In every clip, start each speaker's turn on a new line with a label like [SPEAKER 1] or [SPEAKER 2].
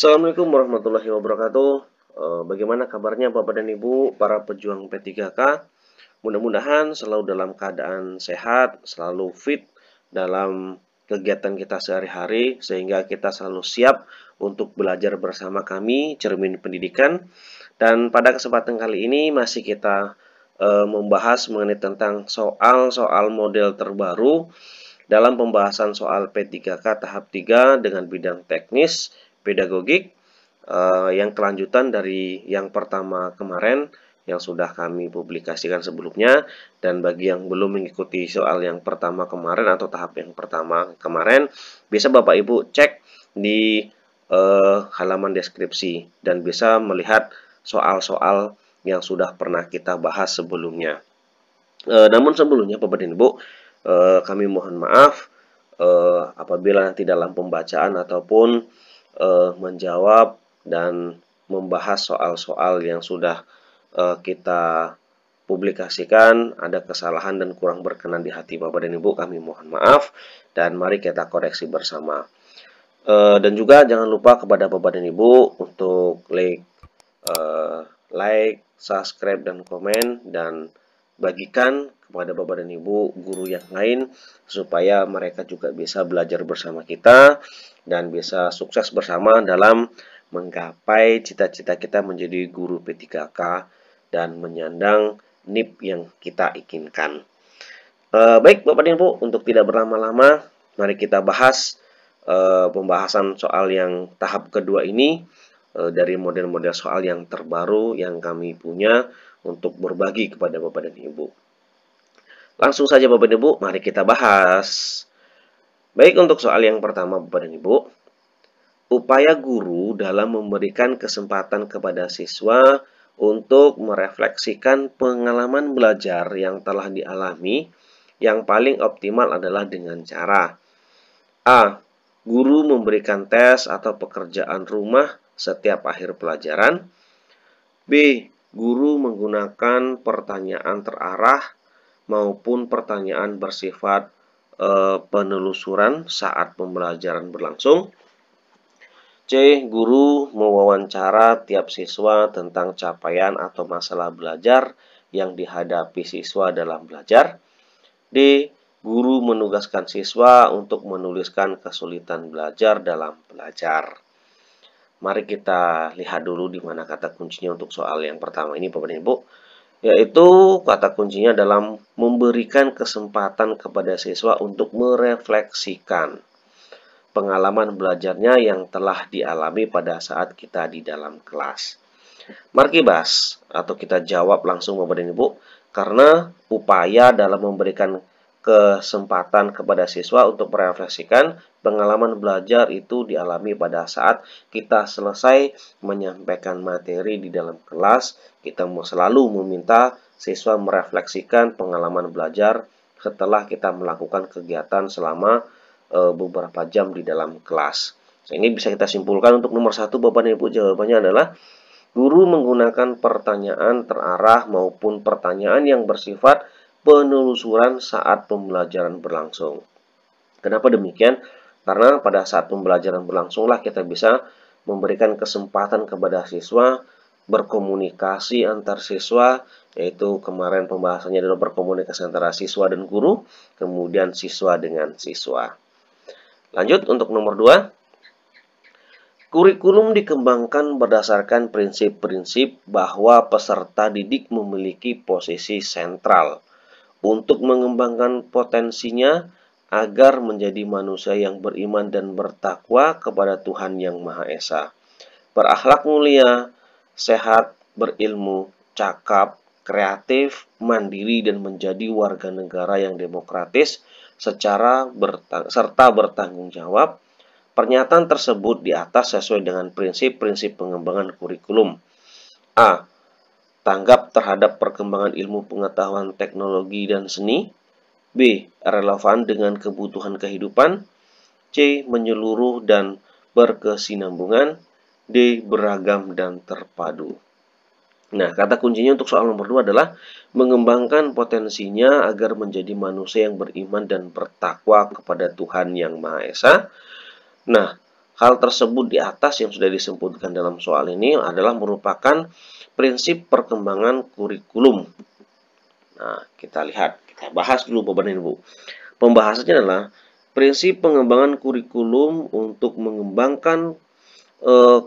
[SPEAKER 1] Assalamualaikum warahmatullahi wabarakatuh. Bagaimana kabarnya Bapak dan Ibu, para pejuang P3K? Mudah-mudahan selalu dalam keadaan sehat, selalu fit dalam kegiatan kita sehari-hari, sehingga kita selalu siap untuk belajar bersama kami, Cermin Pendidikan. Dan pada kesempatan kali ini masih kita membahas mengenai tentang soal-soal model terbaru dalam pembahasan soal P3K tahap 3 dengan bidang teknis, pedagogik, yang kelanjutan dari yang pertama kemarin yang sudah kami publikasikan sebelumnya, dan bagi yang belum mengikuti soal yang pertama kemarin atau tahap yang pertama kemarin, bisa Bapak Ibu cek di halaman deskripsi dan bisa melihat soal-soal yang sudah pernah kita bahas sebelumnya. Namun sebelumnya Bapak dan Ibu, kami mohon maaf apabila nanti dalam pembacaan ataupun menjawab dan membahas soal-soal yang sudah kita publikasikan ada kesalahan dan kurang berkenan di hati Bapak dan Ibu, kami mohon maaf dan mari kita koreksi bersama. Dan juga jangan lupa kepada Bapak dan Ibu untuk like, subscribe, dan komen, dan bagikan kepada Bapak dan Ibu guru yang lain supaya mereka juga bisa belajar bersama kita dan bisa sukses bersama dalam menggapai cita-cita kita menjadi guru P3K dan menyandang NIP yang kita inginkan. Baik Bapak dan Ibu, untuk tidak berlama-lama, mari kita bahas pembahasan soal yang tahap kedua ini dari model-model soal yang terbaru yang kami punya untuk berbagi kepada Bapak dan Ibu. Langsung saja Bapak dan Ibu, mari kita bahas. Baik, untuk soal yang pertama Bapak dan Ibu, upaya guru dalam memberikan kesempatan kepada siswa untuk merefleksikan pengalaman belajar yang telah dialami yang paling optimal adalah dengan cara A. Guru memberikan tes atau pekerjaan rumah setiap akhir pelajaran. B. Guru menggunakan pertanyaan terarah maupun pertanyaan bersifat penelusuran saat pembelajaran berlangsung. C. Guru mewawancara tiap siswa tentang capaian atau masalah belajar yang dihadapi siswa dalam belajar. D. Guru menugaskan siswa untuk menuliskan kesulitan belajar dalam belajar. Mari kita lihat dulu di mana kata kuncinya untuk soal yang pertama ini Bapak dan Ibu. Yaitu kata kuncinya dalam memberikan kesempatan kepada siswa untuk merefleksikan pengalaman belajarnya yang telah dialami pada saat kita di dalam kelas. Mari kita bahas atau kita jawab langsung Bapak dan Ibu, karena upaya dalam memberikan kesempatan kepada siswa untuk merefleksikan pengalaman belajar itu dialami pada saat kita selesai menyampaikan materi di dalam kelas. Kita selalu meminta siswa merefleksikan pengalaman belajar setelah kita melakukan kegiatan selama beberapa jam di dalam kelas. Ini bisa kita simpulkan untuk nomor 1 Bapak dan Ibu, jawabannya adalah guru menggunakan pertanyaan terarah maupun pertanyaan yang bersifat penelusuran saat pembelajaran berlangsung. Kenapa demikian? Karena pada saat pembelajaran berlangsunglah kita bisa memberikan kesempatan kepada siswa berkomunikasi antar siswa, yaitu kemarin pembahasannya adalah berkomunikasi antara siswa dan guru, kemudian siswa dengan siswa. Lanjut untuk nomor 2. Kurikulum dikembangkan berdasarkan prinsip-prinsip bahwa peserta didik memiliki posisi sentral untuk mengembangkan potensinya agar menjadi manusia yang beriman dan bertakwa kepada Tuhan Yang Maha Esa, berakhlak mulia, sehat, berilmu, cakap, kreatif, mandiri, dan menjadi warga negara yang demokratis serta bertanggung jawab. Pernyataan tersebut di atas sesuai dengan prinsip-prinsip pengembangan kurikulum. A. Tanggap terhadap perkembangan ilmu pengetahuan teknologi dan seni. B. Relevan dengan kebutuhan kehidupan. C. Menyeluruh dan berkesinambungan. D. Beragam dan terpadu. Nah, kata kuncinya untuk soal nomor 2 adalah mengembangkan potensinya agar menjadi manusia yang beriman dan bertakwa kepada Tuhan Yang Maha Esa. Nah, Hal tersebut di atas yang sudah disebutkan dalam soal ini adalah merupakan prinsip perkembangan kurikulum. Nah, kita lihat, kita bahas dulu Bapak dan Ibu. Pembahasannya adalah prinsip pengembangan kurikulum untuk mengembangkan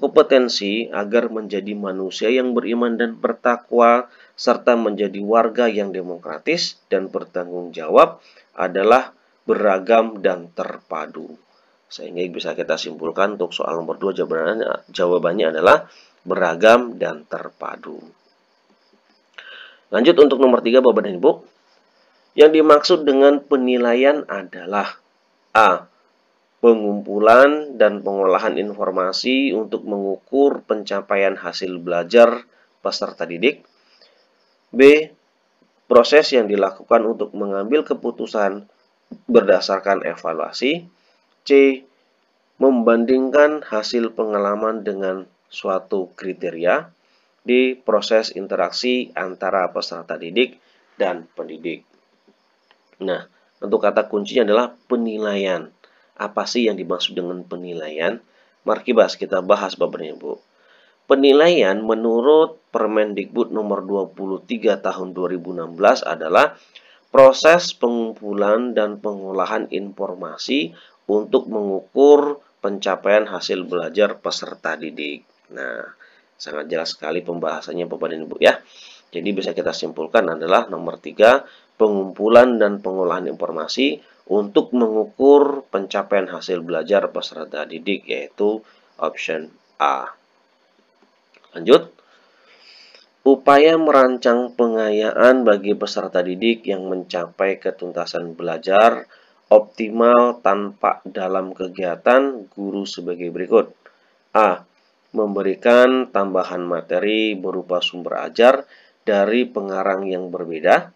[SPEAKER 1] kompetensi agar menjadi manusia yang beriman dan bertakwa serta menjadi warga yang demokratis dan bertanggung jawab adalah beragam dan terpadu. Sehingga bisa kita simpulkan untuk soal nomor 2 jawabannya adalah beragam dan terpadu. Lanjut untuk nomor 3 Bapak dan Ibu. Yang dimaksud dengan penilaian adalah A. Pengumpulan dan pengolahan informasi untuk mengukur pencapaian hasil belajar peserta didik. B. Proses yang dilakukan untuk mengambil keputusan berdasarkan evaluasi. C. Membandingkan hasil pengalaman dengan suatu kriteria. D. Proses interaksi antara peserta didik dan pendidik. Nah, untuk kata kuncinya adalah penilaian. Apa sih yang dimaksud dengan penilaian? Mari kita bahas Bapak dan Ibu. Penilaian menurut Permendikbud nomor 23 tahun 2016 adalah proses pengumpulan dan pengolahan informasi untuk mengukur pencapaian hasil belajar peserta didik. Nah, sangat jelas sekali pembahasannya Bapak dan Ibu ya. Jadi bisa kita simpulkan adalah nomor 3, pengumpulan dan pengolahan informasi untuk mengukur pencapaian hasil belajar peserta didik, yaitu option A. Lanjut. Upaya merancang pengayaan bagi peserta didik yang mencapai ketuntasan belajar optimal tanpa dalam kegiatan guru sebagai berikut. A. Memberikan tambahan materi berupa sumber ajar dari pengarang yang berbeda.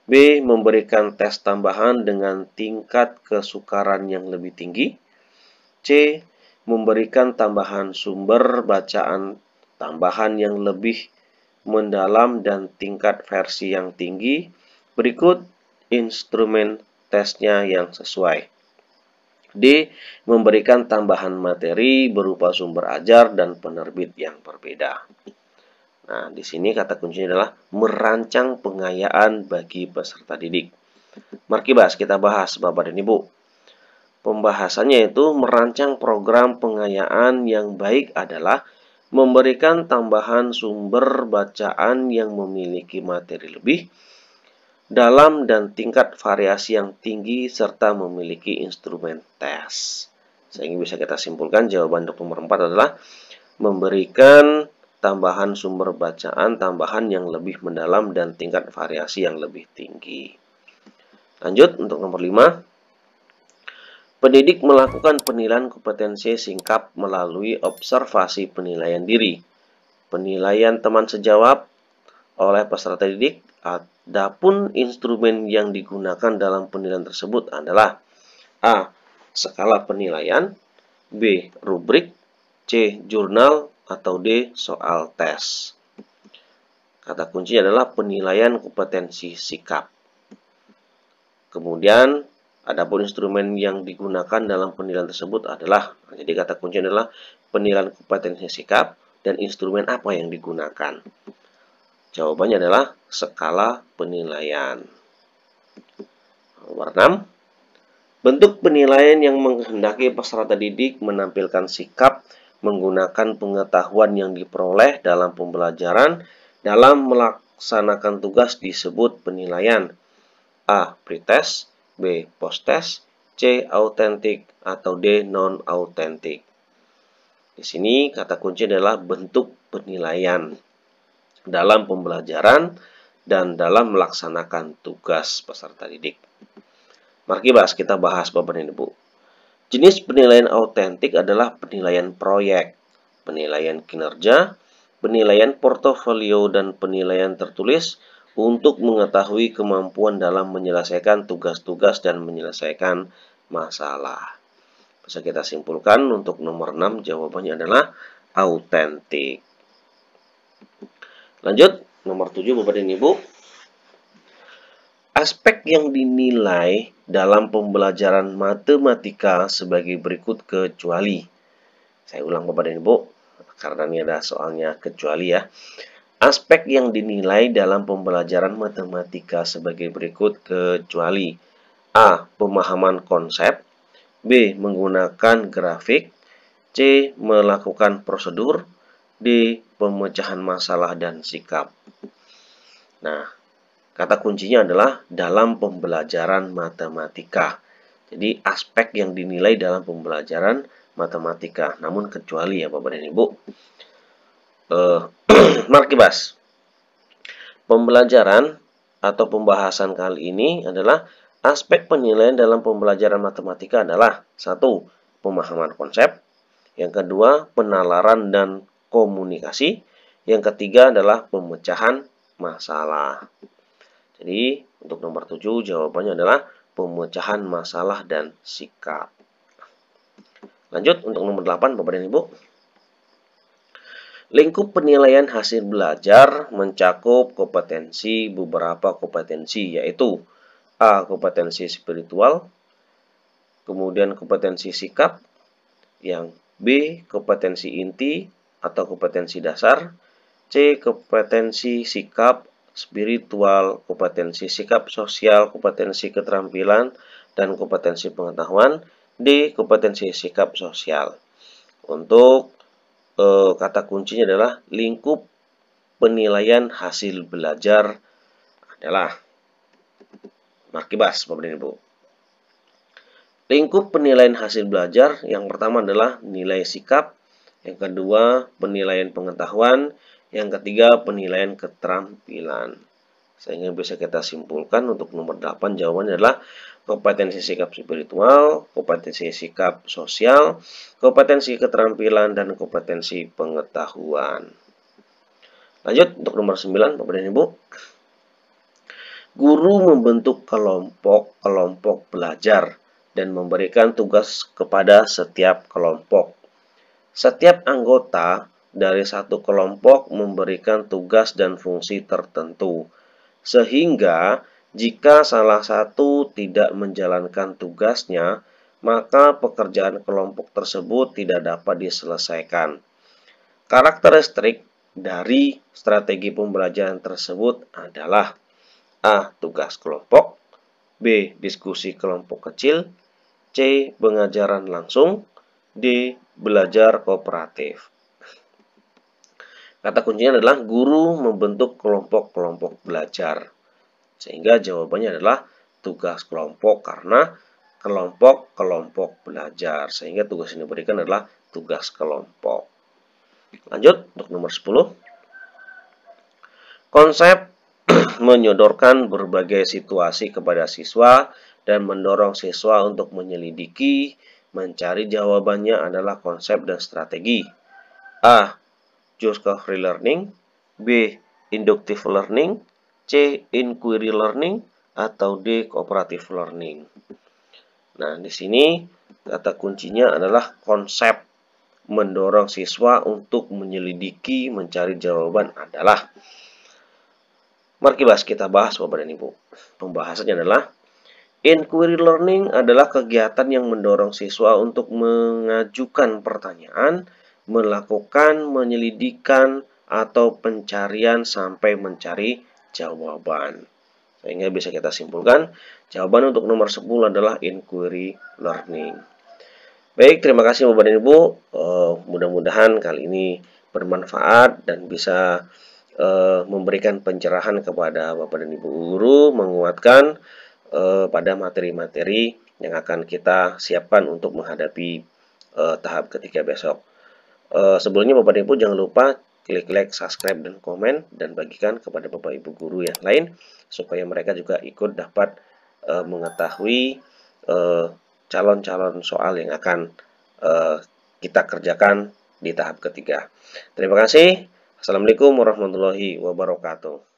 [SPEAKER 1] B. Memberikan tes tambahan dengan tingkat kesukaran yang lebih tinggi. C. Memberikan tambahan sumber bacaan tambahan yang lebih mendalam dan tingkat versi yang tinggi. Berikut instrumen tesnya yang sesuai. D. Memberikan tambahan materi berupa sumber ajar dan penerbit yang berbeda. Nah, di sini kata kuncinya adalah merancang pengayaan bagi peserta didik. Mari kita bahas Bapak dan Ibu. Pembahasannya itu merancang program pengayaan yang baik adalah memberikan tambahan sumber bacaan yang memiliki materi lebih dalam dan tingkat variasi yang tinggi serta memiliki instrumen tes. Sehingga bisa kita simpulkan jawaban untuk nomor 4 adalah memberikan tambahan sumber bacaan tambahan yang lebih mendalam dan tingkat variasi yang lebih tinggi. Lanjut untuk nomor 5. Pendidik melakukan penilaian kompetensi singkap melalui observasi penilaian diri, penilaian teman sejawab oleh peserta didik. Adapun instrumen yang digunakan dalam penilaian tersebut adalah A. Skala penilaian, B. Rubrik, C. Jurnal, atau D. Soal tes. Kata kunci adalah penilaian kompetensi sikap. Kemudian, adapun instrumen yang digunakan dalam penilaian tersebut adalah, jadi kata kunci adalah penilaian kompetensi sikap dan instrumen apa yang digunakan. Jawabannya adalah skala penilaian. Nomor 6. Bentuk penilaian yang menghendaki peserta didik menampilkan sikap menggunakan pengetahuan yang diperoleh dalam pembelajaran dalam melaksanakan tugas disebut penilaian. A. Pretest, B. Posttest, C. Autentik, atau D. Non-autentik. Di sini kata kunci adalah bentuk penilaian dalam pembelajaran dan dalam melaksanakan tugas peserta didik. Mari kita bahas Bapak dan Ibu. Jenis penilaian autentik adalah penilaian proyek, penilaian kinerja, penilaian portofolio, dan penilaian tertulis untuk mengetahui kemampuan dalam menyelesaikan tugas-tugas dan menyelesaikan masalah. Bisa kita simpulkan untuk nomor 6 jawabannya adalah autentik. Lanjut, nomor 7 Bapak dan Ibu. Aspek yang dinilai dalam pembelajaran matematika sebagai berikut kecuali Saya ulang Bapak dan Ibu, karena ini ada soalnya kecuali ya. Aspek yang dinilai dalam pembelajaran matematika sebagai berikut kecuali A. Pemahaman konsep, B. Menggunakan grafik, C. Melakukan prosedur, D. Pemecahan masalah dan sikap. Nah, kata kuncinya adalah dalam pembelajaran matematika. Jadi aspek yang dinilai dalam pembelajaran matematika, namun kecuali ya Bapak dan Ibu. Markibas. Pembelajaran atau pembahasan kali ini adalah aspek penilaian dalam pembelajaran matematika adalah 1. Pemahaman konsep, yang kedua penalaran dan komunikasi, yang ketiga adalah pemecahan masalah. Jadi untuk nomor 7 jawabannya adalah pemecahan masalah dan sikap. Lanjut untuk nomor 8 Bapak dan Ibu. Lingkup penilaian hasil belajar mencakup beberapa kompetensi, yaitu A. Kompetensi spiritual, kemudian kompetensi sikap, yang B. Kompetensi inti atau kompetensi dasar, C. Kompetensi sikap spiritual, kompetensi sikap sosial, kompetensi keterampilan, dan kompetensi pengetahuan, D. Kompetensi sikap sosial. Untuk kata kuncinya adalah lingkup penilaian hasil belajar adalah Markibas, Bapak dan Ibu. Lingkup penilaian hasil belajar yang pertama adalah nilai sikap, yang kedua penilaian pengetahuan, yang ketiga penilaian keterampilan. Sehingga bisa kita simpulkan untuk nomor 8 jawabannya adalah kompetensi sikap spiritual, kompetensi sikap sosial, kompetensi keterampilan, dan kompetensi pengetahuan. Lanjut untuk nomor 9 Bapak dan Ibu. Guru membentuk kelompok belajar dan memberikan tugas kepada setiap kelompok. Setiap anggota dari satu kelompok memberikan tugas dan fungsi tertentu, sehingga jika salah satu tidak menjalankan tugasnya, maka pekerjaan kelompok tersebut tidak dapat diselesaikan. Karakteristik dari strategi pembelajaran tersebut adalah A. Tugas kelompok, B. Diskusi kelompok kecil, C. Pengajaran langsung, D. Belajar kooperatif. Kata kuncinya adalah guru membentuk kelompok-kelompok belajar. Sehingga jawabannya adalah tugas kelompok karena kelompok-kelompok belajar. Sehingga tugas yang diberikan adalah tugas kelompok. Lanjut untuk nomor 10. Konsep menyodorkan berbagai situasi kepada siswa dan mendorong siswa untuk menyelidiki, mencari jawabannya adalah konsep dan strategi. A. Discovery learning, B. Inductive learning, C. Inquiry learning, atau D. Cooperative learning. Nah, di sini kata kuncinya adalah konsep mendorong siswa untuk menyelidiki, mencari jawaban adalah. Mari kita bahas Bapak dan Ibu. Pembahasannya adalah inquiry learning adalah kegiatan yang mendorong siswa untuk mengajukan pertanyaan, melakukan penyelidikan atau pencarian sampai mencari jawaban. Sehingga bisa kita simpulkan, jawaban untuk nomor 10 adalah inquiry learning. Baik, terima kasih Bapak dan Ibu. Mudah-mudahan kali ini bermanfaat dan bisa memberikan pencerahan kepada Bapak dan Ibu guru, menguatkan pada materi-materi yang akan kita siapkan untuk menghadapi tahap ketiga besok. Sebelumnya Bapak dan Ibu jangan lupa klik like, subscribe, dan komen, dan bagikan kepada Bapak Ibu guru yang lain supaya mereka juga ikut dapat mengetahui calon-calon soal yang akan kita kerjakan di tahap ketiga. Terima kasih. Assalamualaikum warahmatullahi wabarakatuh.